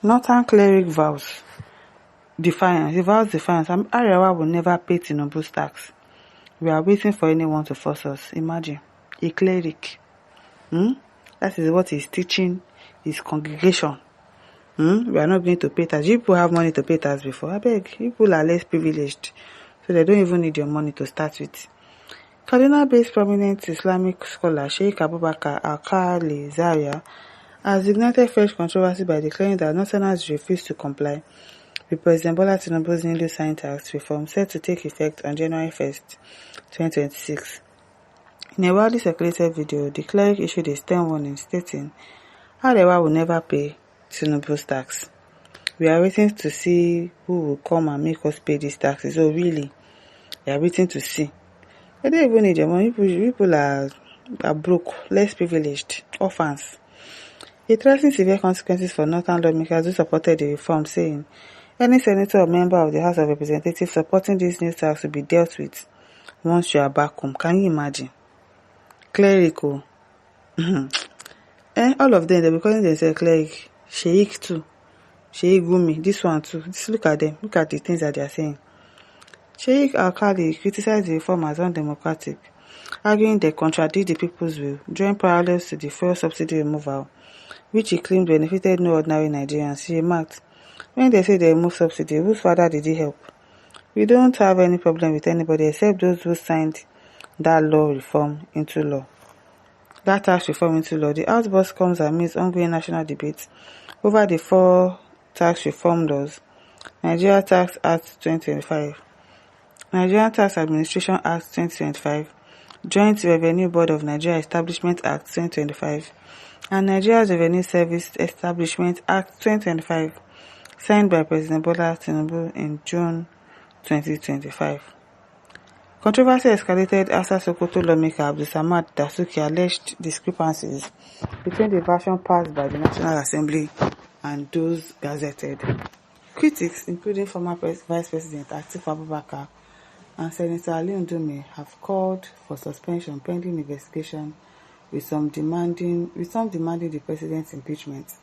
Northern cleric vows defiance. He vows defiance. Arewa will never pay Tinubu's tax. We are waiting for anyone to force us. Imagine. A cleric. That is what he's teaching his congregation. We are not going to pay tax. You people have money to pay tax before. I beg. People are less privileged. So they don't even need your money to start with. Kaduna-based prominent Islamic scholar Sheikh Abubakar Alkali Zaria has ignited fresh controversy by declaring that Northerners refuse to comply with President Bola Tinubu's newly signed tax reform set to take effect on January 1st, 2026. In a widely circulated video, the cleric issued a stern warning stating, Arewa will never pay Tinubu's tax. We are waiting to see who will come and make us pay these taxes. Oh, really? We are waiting to see. They don't even need your money. People are broke, less privileged, orphans. He threatened severe consequences for Northern lawmakers who supported the reform, saying, any senator or member of the House of Representatives supporting this new tax will be dealt with once you are back home. Can you imagine? Clerical. All of them, they'll be calling themselves cleric. Sheikh too. Sheikh Gumi. This one too. Just look at them. Look at the things that they are saying. Sheikh Alkali criticized the reform as undemocratic, arguing they contradict the people's will, drawing parallels to the fuel subsidy removal, which he claimed benefited no ordinary Nigerians. He remarked, when they say they remove subsidy, whose father did he help? We don't have any problem with anybody except those who signed that reform into law. That tax reform into law. The outburst comes amidst ongoing national debates over the 4 tax reform laws: Nigeria Tax Act 2025, Nigerian Tax Administration Act 2025, Joint Revenue Board of Nigeria Establishment Act 2025, and Nigeria's Revenue Service Establishment Act 2025, signed by President Bola Tinubu in June 2025. Controversy escalated after Sokoto lawmaker Abdulsamad Dasuki alleged discrepancies between the version passed by the National Assembly and those gazetted. Critics, including former Vice President Atiku Abubakar and Senator Ali Ndume, have called for suspension pending investigation, with some demanding the president's impeachment.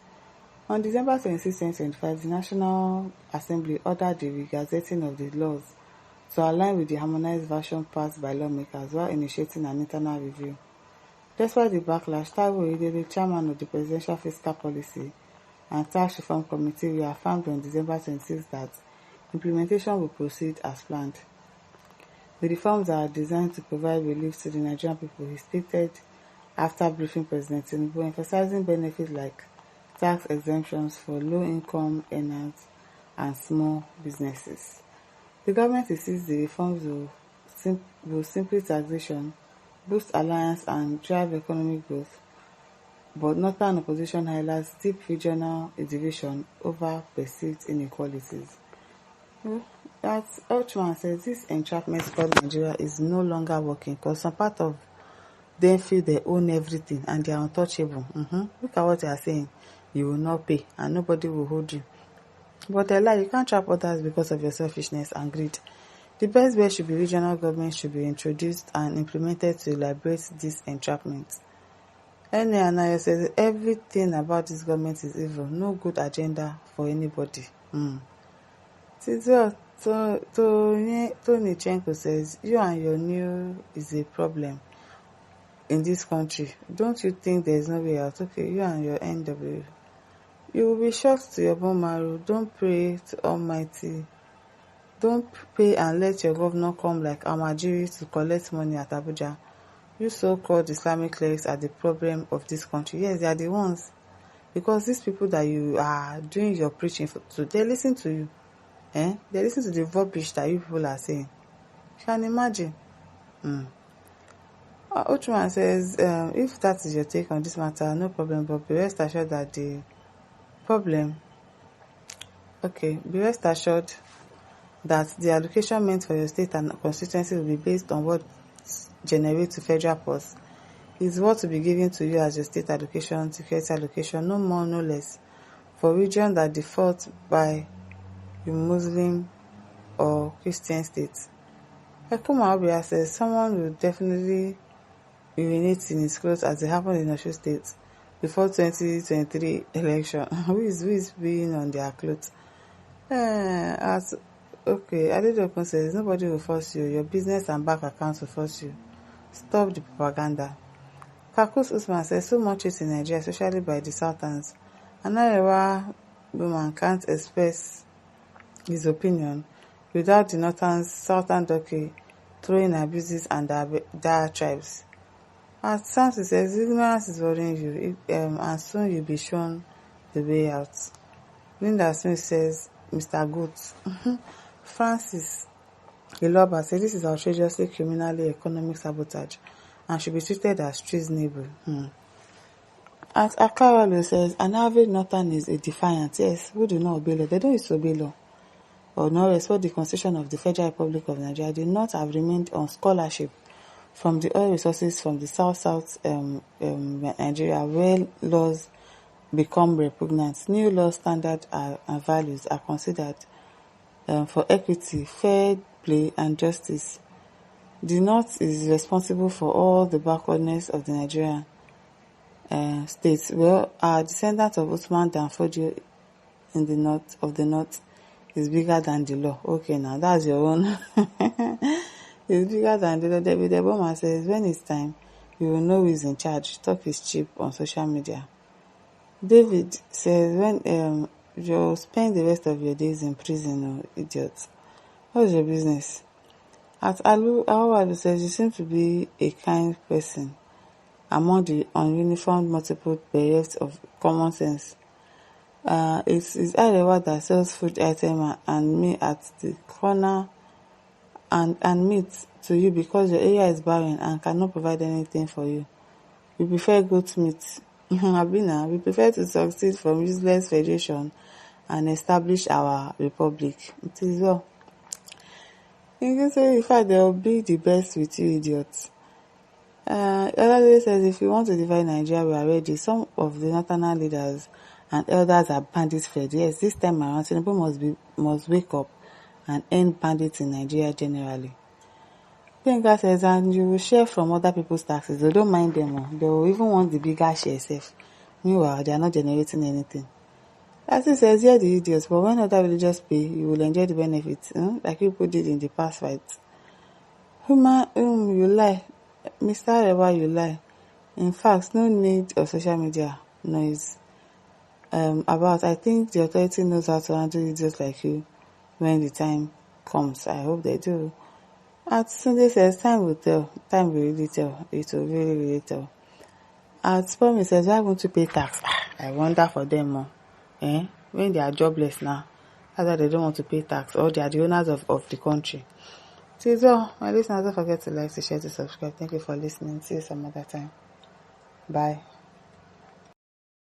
On December 26, 2025, the National Assembly ordered the regazetting of the laws to align with the harmonized version passed by lawmakers while initiating an internal review. Despite the backlash, Taiwo Oyedele, chairman of the Presidential Fiscal Policy and Tax Reform Committee, reaffirmed on December 26 that implementation will proceed as planned. The reforms are designed to provide relief to the Nigerian people, he stated after briefing President Tinubu, emphasizing benefits like tax exemptions for low-income earners and small businesses. The government insists the reforms will simplify taxation, boost alliance, and drive economic growth, but Northern opposition highlights deep regional division over perceived inequalities. That Ochman says this entrapment called Nigeria is no longer working because some part of them feel they own everything and they are untouchable. Look at what they are saying. You will not pay and nobody will hold you. But they lie, you can't trap others because of your selfishness and greed. The best way should be regional governments should be introduced and implemented to liberate this entrapment. Ene Anayo says everything about this government is evil. No good agenda for anybody. Tony Chenko says, you and your new is a problem in this country. Don't you think there's no way out? Okay, you and your NW. You will be shocked to your bone marrow. Don't pray to Almighty. Don't pay and let your governor come like Amajiri to collect money at Abuja. You so-called Islamic clerics are the problem of this country. Yes, they are the ones. Because these people that you are doing your preaching to, they listen to you. They listen to the rubbish that you people are saying. You can imagine. Ochman says, if that is your take on this matter, no problem, but be rest assured that be rest assured that the allocation meant for your state and constituency will be based on what generates to federal purse. It's what will be given to you as your state allocation, security allocation, no more, no less, for region that default by a Muslim or Christian state. Ekuma Obia says someone will definitely urinate in his clothes as it happened in Osho State. before 2023 election. Who is being on their clothes? As okay, Adedokun says nobody will force you. Your business and bank accounts will force you. Stop the propaganda. Kakus Usman says so much is in Nigeria, especially by the Sultans. An Arewa woman can't express his opinion without the Northern Southern Doki throwing abuses and their tribes. As Samson says, ignorance is worrying you, and soon you'll be shown the way out. Linda Smith says, Mr. Goat. Francis Iloba says this is outrageously criminally economic sabotage and should be treated as treasonable. As Akaralu says, an average Northern is a defiant. Yes, who do not obey law? They don't used to obey law or not respect the Constitution of the Federal Republic of Nigeria. They not have remained on scholarship from the oil resources from the south Nigeria, where laws become repugnant. New law standards and values are considered for equity, fair play, and justice. The North is responsible for all the backwardness of the Nigerian states. Well, our descendant of Usman Danfodio in the north is bigger than the law. Okay, now that's your own. It's bigger than the law. David Obama says, when it's time, you will know who is in charge. Talk is cheap on social media. David says, when you'll spend the rest of your days in prison, idiot. What's your business? At Awalu says, you seem to be a kind person among the ununiformed multiple bereft of common sense. It is Arewa that sells food item and me at the corner and meat to you because your area is barren and cannot provide anything for you. We prefer goat meat. Abina, we prefer to succeed from useless federation and establish our republic. It is well. You can say, in fact, they will be the best with you, idiots. Elade says, if you want to divide Nigeria, we are ready. Some of the national leaders and elders are bandits fled. Yes, this time around, Tinubu must wake up and end bandits in Nigeria generally. Benga says, and you will share from other people's taxes. They don't mind them. They will even want the bigger share self. Meanwhile, they are not generating anything. As he says, you're the idiots, but when other villagers pay, you will enjoy the benefits, like people did in the past fights. You lie. Mr. Arewa, you lie. In fact, no need of social media noise about. I think the authority knows how to handle idiots like you when the time comes. I hope they do. At Sunday says, time will tell. Time will really tell. It will really, really tell. At Spommy says, why won't you pay tax? I wonder for them more. When they are jobless now, either they don't want to pay tax or they are the owners of the country. So, my listeners, don't forget to like, to share, to subscribe. Thank you for listening. See you some other time. Bye.